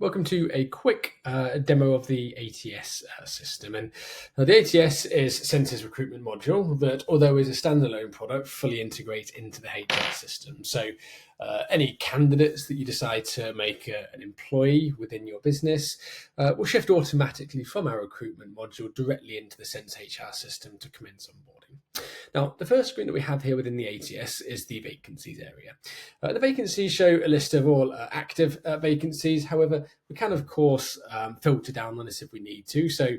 welcome to a quick demo of the ATS system. And the ATS is Sense's recruitment module that, although is a standalone product, fully integrates into the HR system. So any candidates that you decide to make an employee within your business will shift automatically from our recruitment module directly into the SenseHR system to commence onboarding. Now, the first screen that we have here within the ATS is the vacancies area. The vacancies show a list of all active vacancies. However, we can, of course, filter down on this if we need to. So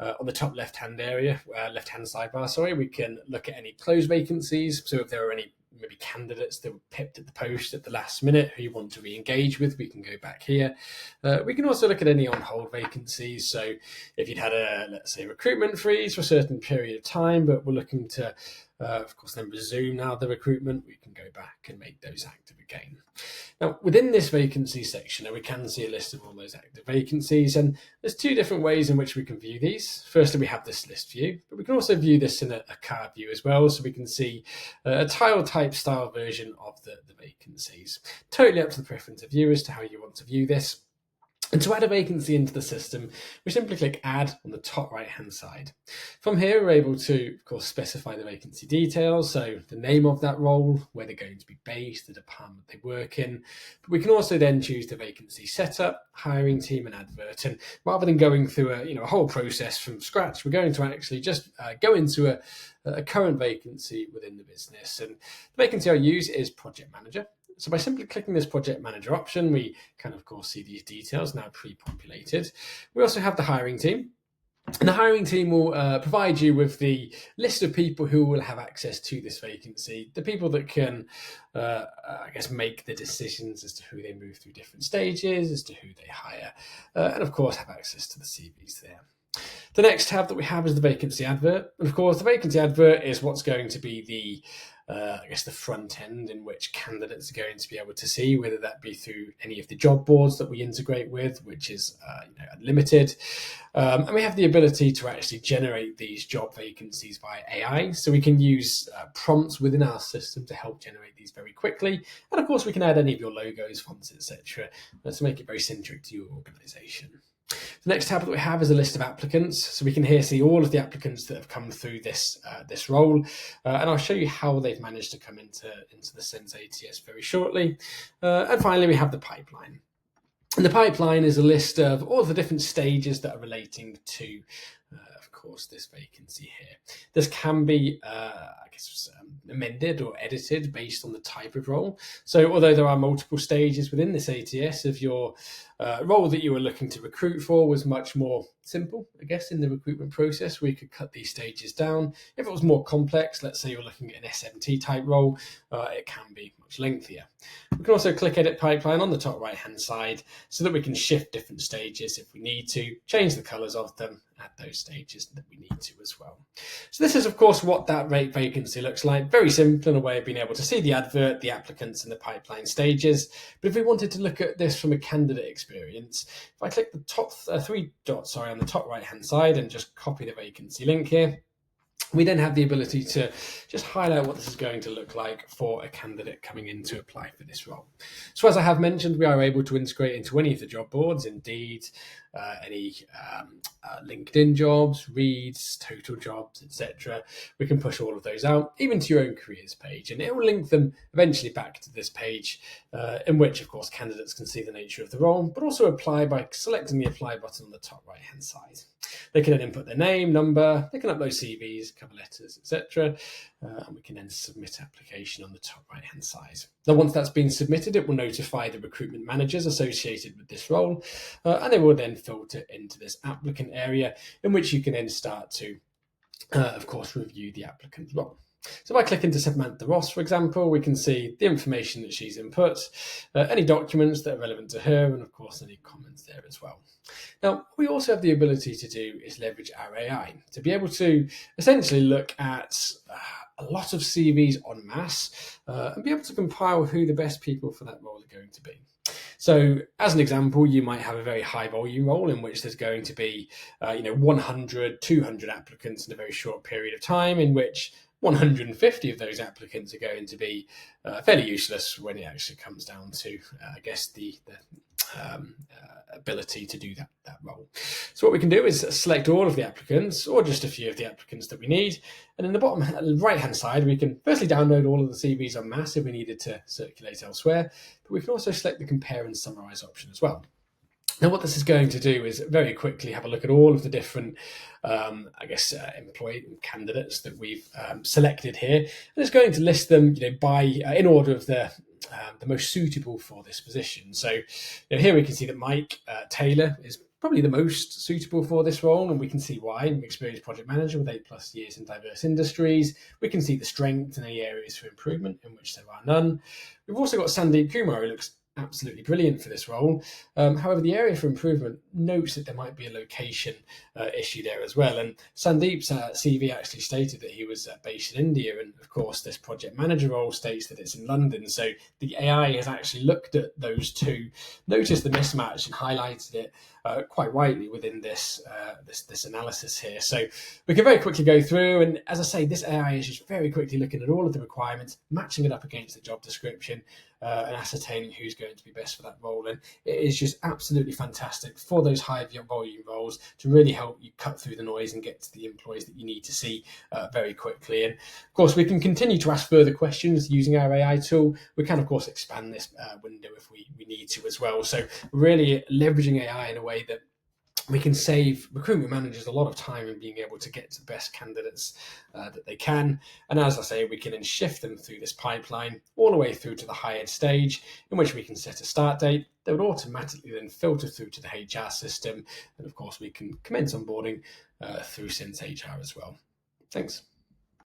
on the top left-hand sidebar, we can look at any closed vacancies. So if there are any maybe candidates that were pipped at the post at the last minute who you want to re-engage with, we can go back here. We can also look at any on-hold vacancies. So if you'd had let's say, recruitment freeze for a certain period of time, but we're looking to, of course, then resume now the recruitment, we can go back and make those active again. Now, within this vacancy section, we can see a list of all those active vacancies, and there's two different ways in which we can view these. Firstly, we have this list view, but we can also view this in a card view as well, so we can see a tile type style version of the vacancies. Totally up to the preference of you as to how you want to view this. And to add a vacancy into the system, we simply click Add on the top right-hand side. From here, we're able to, of course, specify the vacancy details, so the name of that role, where they're going to be based, the department they work in. But we can also then choose the vacancy setup, hiring team, and advert. And rather than going through a whole process from scratch, we're going to actually just go into a current vacancy within the business. And the vacancy I use is Project Manager. So by simply clicking this project manager option, we can, of course, see these details now pre-populated. We also have the hiring team. And the hiring team will provide you with the list of people who will have access to this vacancy, the people that can, make the decisions as to who they move through different stages, as to who they hire, and, of course, have access to the CVs there. The next tab that we have is the vacancy advert. And of course, the vacancy advert is what's going to be the front end in which candidates are going to be able to see, whether that be through any of the job boards that we integrate with, which is unlimited. And we have the ability to actually generate these job vacancies via AI. So we can use prompts within our system to help generate these very quickly. And of course, we can add any of your logos, fonts, etc. to make it very centric to your organization. The next tab that we have is a list of applicants. So we can here see all of the applicants that have come through this role. And I'll show you how they've managed to come into the Sense ATS very shortly. And finally, we have the pipeline. And the pipeline is a list of all the different stages that are relating to, of course, this vacancy here. This can be, amended or edited based on the type of role. So although there are multiple stages within this ATS, if your role that you were looking to recruit for was much more simple, in the recruitment process, we could cut these stages down. If it was more complex, let's say you're looking at an SMT type role, it can be much lengthier. We can also click Edit Pipeline on the top right-hand side so that we can shift different stages if we need to, change the colors of them at those stages that we need to as well. So this is, of course, what that vacancy looks like. Very simple in a way of being able to see the advert, the applicants, and the pipeline stages. But if we wanted to look at this from a candidate experience, if I click the top three dots on the top right-hand side and just copy the vacancy link here, we then have the ability to just highlight what this is going to look like for a candidate coming in to apply for this role. So as I have mentioned, we are able to integrate into any of the job boards, Indeed, any LinkedIn jobs, Reads, Total Jobs, etc. We can push all of those out, even to your own careers page, and it will link them eventually back to this page, in which, of course, candidates can see the nature of the role, but also apply by selecting the Apply button on the top right-hand side. They can then input their name, number, they can upload CVs, cover letters, etc. And we can then submit application on the top right-hand side. Now, once that's been submitted, it will notify the recruitment managers associated with this role, and they will then filter into this applicant area in which you can then start to, of course, review the applicant's role. So if I click into Samantha Ross, for example, we can see the information that she's input, any documents that are relevant to her, and of course, any comments there as well. Now, what we also have the ability to do is leverage our AI to be able to essentially look at a lot of CVs en masse and be able to compile who the best people for that role are going to be. So as an example, you might have a very high volume role in which there's going to be 100, 200 applicants in a very short period of time, in which 150 of those applicants are going to be fairly useless when it actually comes down to, the ability to do that role. So what we can do is select all of the applicants or just a few of the applicants that we need. And in the bottom right-hand side, we can firstly download all of the CVs en masse if we needed to circulate elsewhere, but we can also select the compare and summarize option as well. Now, what this is going to do is very quickly have a look at all of the different, employee candidates that we've selected here, and it's going to list them, by in order of the most suitable for this position. So here we can see that Mike Taylor is probably the most suitable for this role, and we can see why. Experienced project manager with 8+ years in diverse industries. We can see the strengths and any areas for improvement in which there are none. We've also got Sandeep Kumar, who looks absolutely brilliant for this role. However, the area for improvement notes that there might be a location issue there as well. And Sandeep's CV actually stated that he was based in India, and of course this project manager role states that it's in London. So the AI has actually looked at those two, noticed the mismatch, and highlighted it quite rightly within this analysis here. So we can very quickly go through, and as I say, this AI is just very quickly looking at all of the requirements, matching it up against the job description, and ascertaining who's going to be best for that role. And it is just absolutely fantastic for those high volume roles to really help you cut through the noise and get to the employees that you need to see very quickly. And of course, we can continue to ask further questions using our AI tool. We can, of course, expand this window if we need to as well. So really leveraging AI in a way that we can save recruitment managers a lot of time in being able to get to the best candidates that they can. And as I say, we can then shift them through this pipeline all the way through to the hired stage, in which we can set a start date. They would automatically then filter through to the HR system. And of course, we can commence onboarding through SenseHR as well. Thanks.